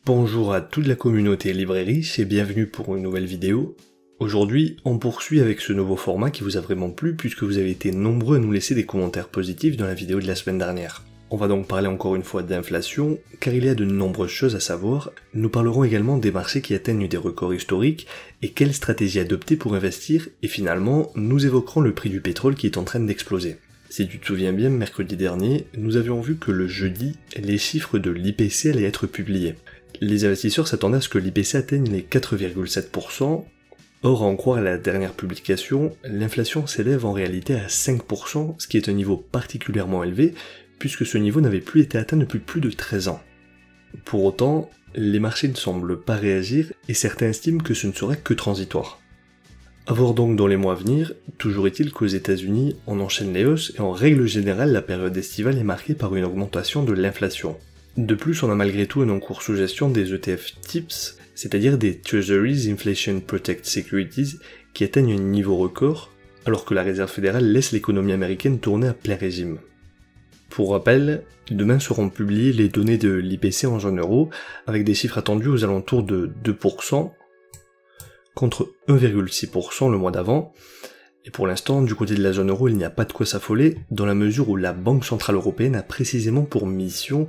Bonjour à toute la communauté librairie et bienvenue pour une nouvelle vidéo. Aujourd'hui, on poursuit avec ce nouveau format qui vous a vraiment plu puisque vous avez été nombreux à nous laisser des commentaires positifs dans la vidéo de la semaine dernière. On va donc parler encore une fois d'inflation, car il y a de nombreuses choses à savoir. Nous parlerons également des marchés qui atteignent des records historiques et quelle stratégie adopter pour investir, et finalement, nous évoquerons le prix du pétrole qui est en train d'exploser. Si tu te souviens bien, mercredi dernier, nous avions vu que le jeudi, les chiffres de l'IPC allaient être publiés. Les investisseurs s'attendaient à ce que l'IPC atteigne les 4,7%, or à en croire à la dernière publication, l'inflation s'élève en réalité à 5%, ce qui est un niveau particulièrement élevé, puisque ce niveau n'avait plus été atteint depuis plus de 13 ans. Pour autant, les marchés ne semblent pas réagir, et certains estiment que ce ne sera que transitoire. À voir donc dans les mois à venir, toujours est-il qu'aux États-Unis, on enchaîne les hausses, et en règle générale, la période estivale est marquée par une augmentation de l'inflation. De plus, on a malgré tout un encours sous gestion des ETF TIPS, c'est-à-dire des Treasuries Inflation Protect Securities, qui atteignent un niveau record, alors que la Réserve fédérale laisse l'économie américaine tourner à plein régime. Pour rappel, demain seront publiées les données de l'IPC en zone euro, avec des chiffres attendus aux alentours de 2%, contre 1,6% le mois d'avant, et pour l'instant, du côté de la zone euro, il n'y a pas de quoi s'affoler, dans la mesure où la Banque Centrale Européenne a précisément pour mission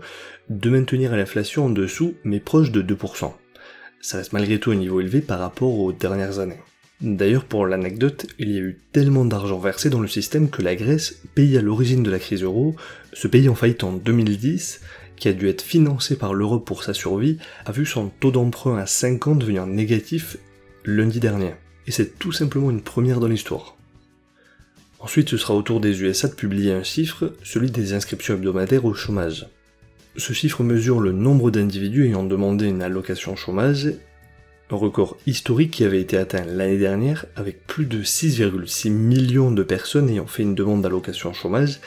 de maintenir l'inflation en dessous, mais proche de 2%. Ça reste malgré tout un niveau élevé par rapport aux dernières années. D'ailleurs, pour l'anecdote, il y a eu tellement d'argent versé dans le système que la Grèce, pays à l'origine de la crise euro, ce pays en faillite en 2010, qui a dû être financé par l'Europe pour sa survie, a vu son taux d'emprunt à 5 ans devenir négatif lundi dernier. Et c'est tout simplement une première dans l'histoire. Ensuite, ce sera au tour des USA de publier un chiffre, celui des inscriptions hebdomadaires au chômage. Ce chiffre mesure le nombre d'individus ayant demandé une allocation chômage, un record historique qui avait été atteint l'année dernière avec plus de 6,6 millions de personnes ayant fait une demande d'allocation chômage,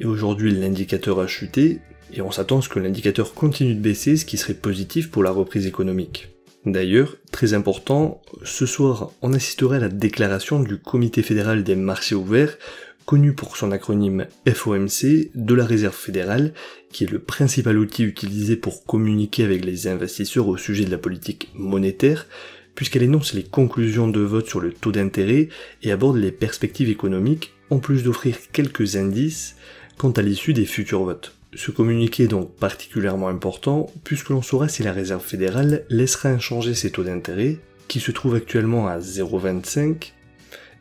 et aujourd'hui l'indicateur a chuté, et on s'attend à ce que l'indicateur continue de baisser, ce qui serait positif pour la reprise économique. D'ailleurs, très important, ce soir on assisterait à la déclaration du Comité fédéral des marchés ouverts, connu pour son acronyme FOMC, de la Réserve fédérale, qui est le principal outil utilisé pour communiquer avec les investisseurs au sujet de la politique monétaire, puisqu'elle énonce les conclusions de vote sur le taux d'intérêt et aborde les perspectives économiques, en plus d'offrir quelques indices quant à l'issue des futurs votes. Ce communiqué est donc particulièrement important, puisque l'on saura si la Réserve fédérale laissera inchangés ses taux d'intérêt, qui se trouvent actuellement à 0,25,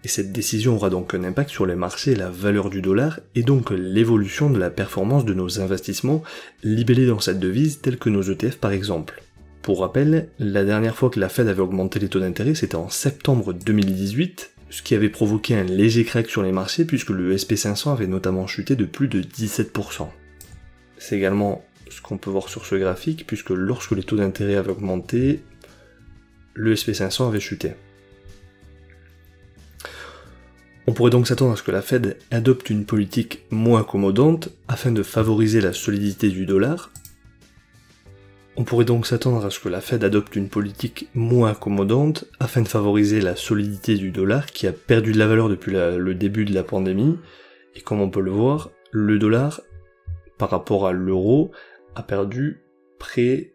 et cette décision aura donc un impact sur les marchés et la valeur du dollar, et donc l'évolution de la performance de nos investissements libellés dans cette devise, tels que nos ETF par exemple. Pour rappel, la dernière fois que la Fed avait augmenté les taux d'intérêt, c'était en septembre 2018, ce qui avait provoqué un léger crack sur les marchés, puisque le SP500 avait notamment chuté de plus de 17%. C'est également ce qu'on peut voir sur ce graphique, puisque lorsque les taux d'intérêt avaient augmenté, le SP500 avait chuté. On pourrait donc s'attendre à ce que la Fed adopte une politique moins accommodante afin de favoriser la solidité du dollar. Qui a perdu de la valeur depuis le début de la pandémie, et comme on peut le voir, le dollar par rapport à l'euro a perdu plus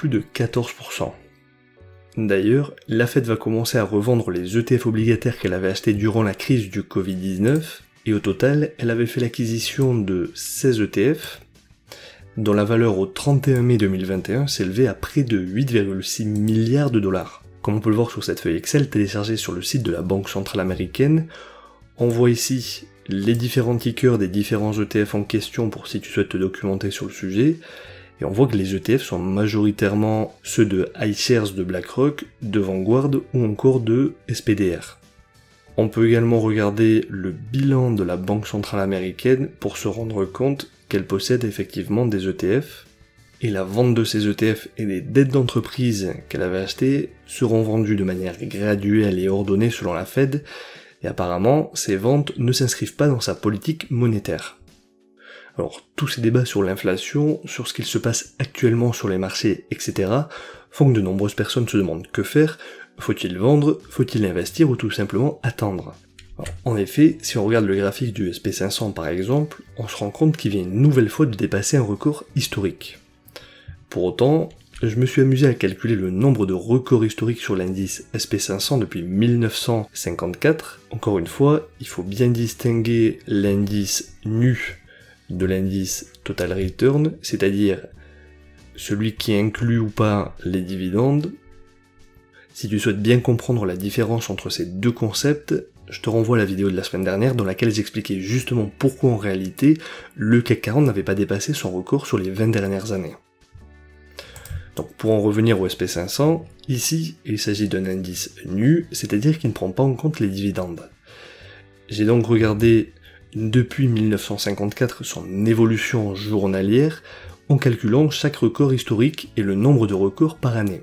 de 14%. D'ailleurs, la Fed va commencer à revendre les ETF obligataires qu'elle avait achetés durant la crise du Covid-19, et au total, elle avait fait l'acquisition de 16 ETF, dont la valeur au 31 mai 2021 s'élevait à près de 8,6 milliards de dollars. Comme on peut le voir sur cette feuille Excel téléchargée sur le site de la Banque Centrale Américaine, on voit ici les différents tickers des différents ETF en question pour si tu souhaites te documenter sur le sujet, et on voit que les ETF sont majoritairement ceux de iShares de BlackRock, de Vanguard ou encore de SPDR. On peut également regarder le bilan de la Banque Centrale Américaine pour se rendre compte qu'elle possède effectivement des ETF, et la vente de ces ETF et des dettes d'entreprise qu'elle avait achetées seront vendues de manière graduelle et ordonnée selon la Fed, et apparemment, ces ventes ne s'inscrivent pas dans sa politique monétaire. Alors, tous ces débats sur l'inflation, sur ce qu'il se passe actuellement sur les marchés, etc., font que de nombreuses personnes se demandent que faire, faut-il vendre, faut-il investir ou tout simplement attendre. Alors, en effet, si on regarde le graphique du SP500 par exemple, on se rend compte qu'il vient une nouvelle fois de dépasser un record historique. Pour autant, je me suis amusé à calculer le nombre de records historiques sur l'indice SP500 depuis 1954. Encore une fois, il faut bien distinguer l'indice NU de l'indice Total Return, c'est-à-dire celui qui inclut ou pas les dividendes. Si tu souhaites bien comprendre la différence entre ces deux concepts, je te renvoie à la vidéo de la semaine dernière dans laquelle j'expliquais justement pourquoi en réalité le CAC 40 n'avait pas dépassé son record sur les 20 dernières années. Donc pour en revenir au SP500, ici il s'agit d'un indice nu, c'est-à-dire qui ne prend pas en compte les dividendes. J'ai donc regardé depuis 1954 son évolution journalière en calculant chaque record historique et le nombre de records par année.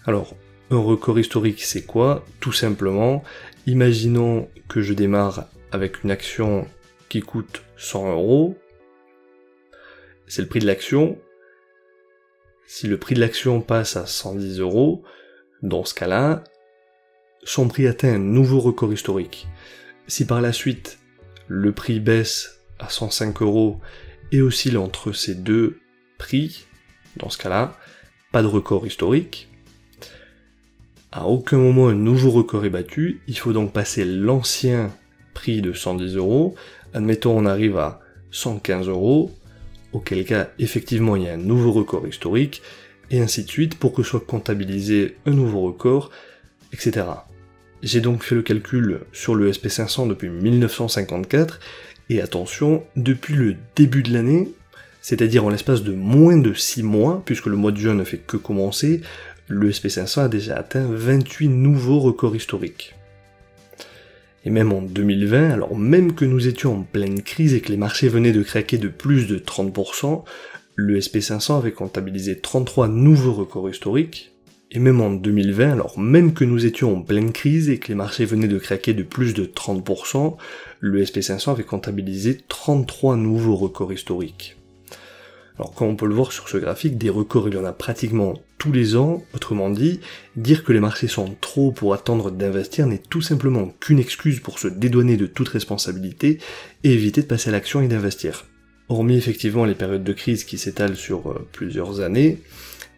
Alors, un record historique c'est quoi? Tout simplement, imaginons que je démarre avec une action qui coûte 100 €, c'est le prix de l'action. Si le prix de l'action passe à 110 €, dans ce cas-là, son prix atteint un nouveau record historique. Si par la suite, le prix baisse à 105 € et oscille entre ces deux prix, dans ce cas-là, pas de record historique. À aucun moment un nouveau record est battu, il faut donc passer l'ancien prix de 110 €, admettons on arrive à 115 €, auquel cas effectivement il y a un nouveau record historique, et ainsi de suite pour que soit comptabilisé un nouveau record, etc. J'ai donc fait le calcul sur le SP500 depuis 1954, et attention, depuis le début de l'année, c'est-à-dire en l'espace de moins de 6 mois, puisque le mois de juin ne fait que commencer, le SP500 a déjà atteint 28 nouveaux records historiques. Et même en 2020, alors même que nous étions en pleine crise et que les marchés venaient de craquer de plus de 30%, le SP500 avait comptabilisé 33 nouveaux records historiques. Et même en 2020, alors même que nous étions en pleine crise et que les marchés venaient de craquer de plus de 30%, le SP500 avait comptabilisé 33 nouveaux records historiques. Alors comme on peut le voir sur ce graphique, des records il y en a pratiquement tous les ans, autrement dit, dire que les marchés sont trop pour attendre d'investir n'est tout simplement qu'une excuse pour se dédouaner de toute responsabilité et éviter de passer à l'action et d'investir. Hormis effectivement les périodes de crise qui s'étalent sur plusieurs années,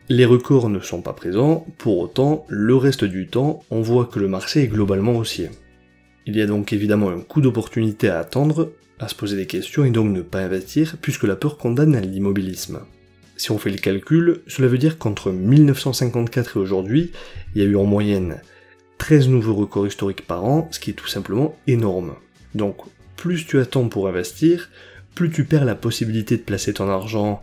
les records ne sont pas présents, pour autant, le reste du temps, on voit que le marché est globalement haussier. Il y a donc évidemment un coup d'opportunité à attendre, à se poser des questions et donc ne pas investir, puisque la peur condamne à l'immobilisme. Si on fait le calcul, cela veut dire qu'entre 1954 et aujourd'hui, il y a eu en moyenne 13 nouveaux records historiques par an, ce qui est tout simplement énorme. Donc, plus tu attends pour investir, plus tu perds la possibilité de placer ton argent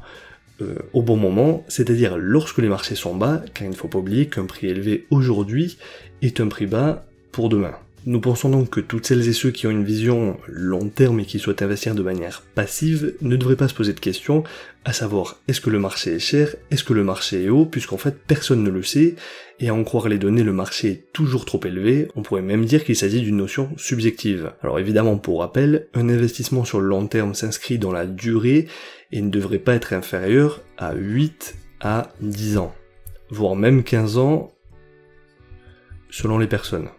au bon moment, c'est-à-dire lorsque les marchés sont bas, car il ne faut pas oublier qu'un prix élevé aujourd'hui est un prix bas pour demain. Nous pensons donc que toutes celles et ceux qui ont une vision long terme et qui souhaitent investir de manière passive ne devraient pas se poser de questions, à savoir est-ce que le marché est cher, est-ce que le marché est haut, puisqu'en fait personne ne le sait, et à en croire les données le marché est toujours trop élevé, on pourrait même dire qu'il s'agit d'une notion subjective. Alors évidemment pour rappel, un investissement sur le long terme s'inscrit dans la durée et ne devrait pas être inférieur à 8 à 10 ans, voire même 15 ans selon les personnes.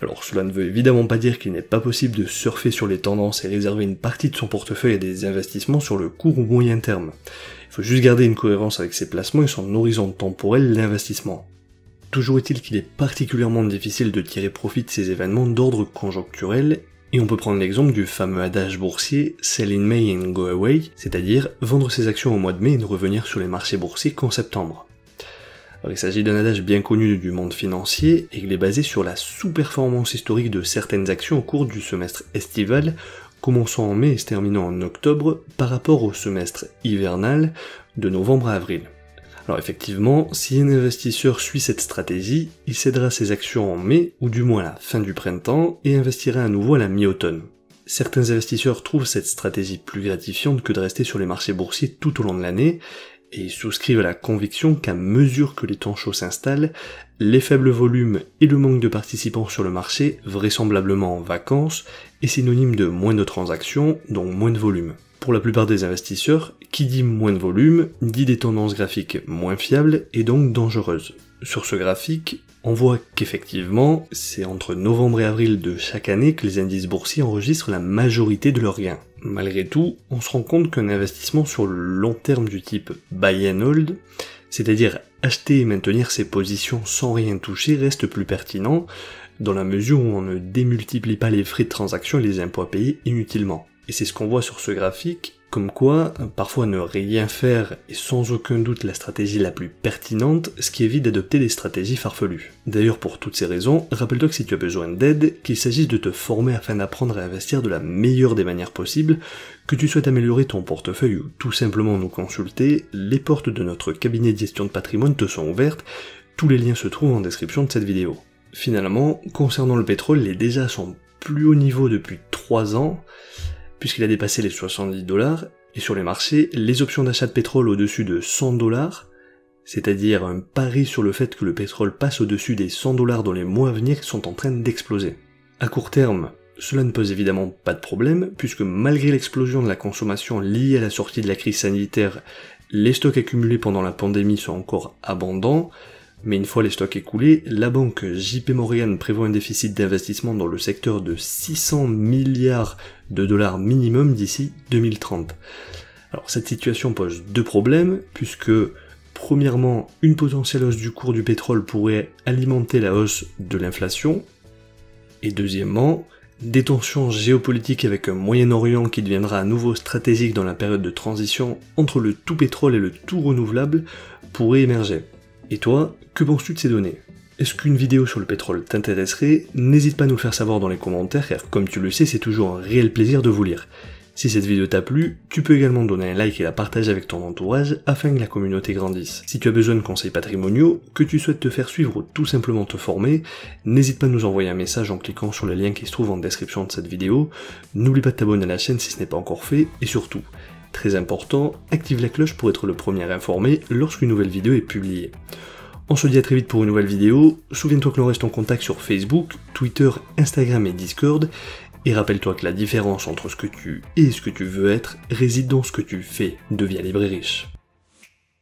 Alors cela ne veut évidemment pas dire qu'il n'est pas possible de surfer sur les tendances et réserver une partie de son portefeuille à des investissements sur le court ou moyen terme. Il faut juste garder une cohérence avec ses placements et son horizon temporel d'investissement. Toujours est-il qu'il est particulièrement difficile de tirer profit de ces événements d'ordre conjoncturel, et on peut prendre l'exemple du fameux adage boursier « Sell in May and go away », c'est-à-dire vendre ses actions au mois de mai et ne revenir sur les marchés boursiers qu'en septembre. Alors, il s'agit d'un adage bien connu du monde financier et il est basé sur la sous-performance historique de certaines actions au cours du semestre estival, commençant en mai et se terminant en octobre, par rapport au semestre hivernal de novembre à avril. Alors effectivement, si un investisseur suit cette stratégie, il cédera ses actions en mai, ou du moins à la fin du printemps, et investira à nouveau à la mi-automne. Certains investisseurs trouvent cette stratégie plus gratifiante que de rester sur les marchés boursiers tout au long de l'année, et souscrivent à la conviction qu'à mesure que les temps chauds s'installent, les faibles volumes et le manque de participants sur le marché, vraisemblablement en vacances, est synonyme de moins de transactions, donc moins de volume. Pour la plupart des investisseurs, qui dit moins de volume, dit des tendances graphiques moins fiables et donc dangereuses. Sur ce graphique, on voit qu'effectivement, c'est entre novembre et avril de chaque année que les indices boursiers enregistrent la majorité de leurs gains. Malgré tout, on se rend compte qu'un investissement sur le long terme du type buy and hold, c'est-à-dire acheter et maintenir ses positions sans rien toucher, reste plus pertinent, dans la mesure où on ne démultiplie pas les frais de transaction et les impôts à payer inutilement. Et c'est ce qu'on voit sur ce graphique, comme quoi, parfois ne rien faire est sans aucun doute la stratégie la plus pertinente, ce qui évite d'adopter des stratégies farfelues. D'ailleurs, pour toutes ces raisons, rappelle-toi que si tu as besoin d'aide, qu'il s'agisse de te former afin d'apprendre à investir de la meilleure des manières possibles, que tu souhaites améliorer ton portefeuille ou tout simplement nous consulter, les portes de notre cabinet de gestion de patrimoine te sont ouvertes, tous les liens se trouvent en description de cette vidéo. Finalement, concernant le pétrole, il est déjà à son plus haut niveau depuis 3 ans, puisqu'il a dépassé les 70$, et sur les marchés, les options d'achat de pétrole au-dessus de 100$, c'est-à-dire un pari sur le fait que le pétrole passe au-dessus des 100$ dans les mois à venir, sont en train d'exploser. À court terme, cela ne pose évidemment pas de problème, puisque malgré l'explosion de la consommation liée à la sortie de la crise sanitaire, les stocks accumulés pendant la pandémie sont encore abondants, mais une fois les stocks écoulés, la banque JP Morgan prévoit un déficit d'investissement dans le secteur de 600 milliards de dollars minimum d'ici 2030. Alors cette situation pose 2 problèmes, puisque premièrement, une potentielle hausse du cours du pétrole pourrait alimenter la hausse de l'inflation, et deuxièmement, des tensions géopolitiques avec un Moyen-Orient qui deviendra à nouveau stratégique dans la période de transition entre le tout pétrole et le tout renouvelable pourraient émerger. Et toi, que penses-tu de ces données? Est-ce qu'une vidéo sur le pétrole t'intéresserait? N'hésite pas à nous le faire savoir dans les commentaires, car comme tu le sais, c'est toujours un réel plaisir de vous lire. Si cette vidéo t'a plu, tu peux également donner un like et la partager avec ton entourage afin que la communauté grandisse. Si tu as besoin de conseils patrimoniaux, que tu souhaites te faire suivre ou tout simplement te former, n'hésite pas à nous envoyer un message en cliquant sur le lien qui se trouve en description de cette vidéo. N'oublie pas de t'abonner à la chaîne si ce n'est pas encore fait, et surtout, très important, active la cloche pour être le premier informé lorsqu'une nouvelle vidéo est publiée. On se dit à très vite pour une nouvelle vidéo, souviens-toi que l'on reste en contact sur Facebook, Twitter, Instagram et Discord, et rappelle-toi que la différence entre ce que tu es et ce que tu veux être réside dans ce que tu fais. Deviens libre et riche.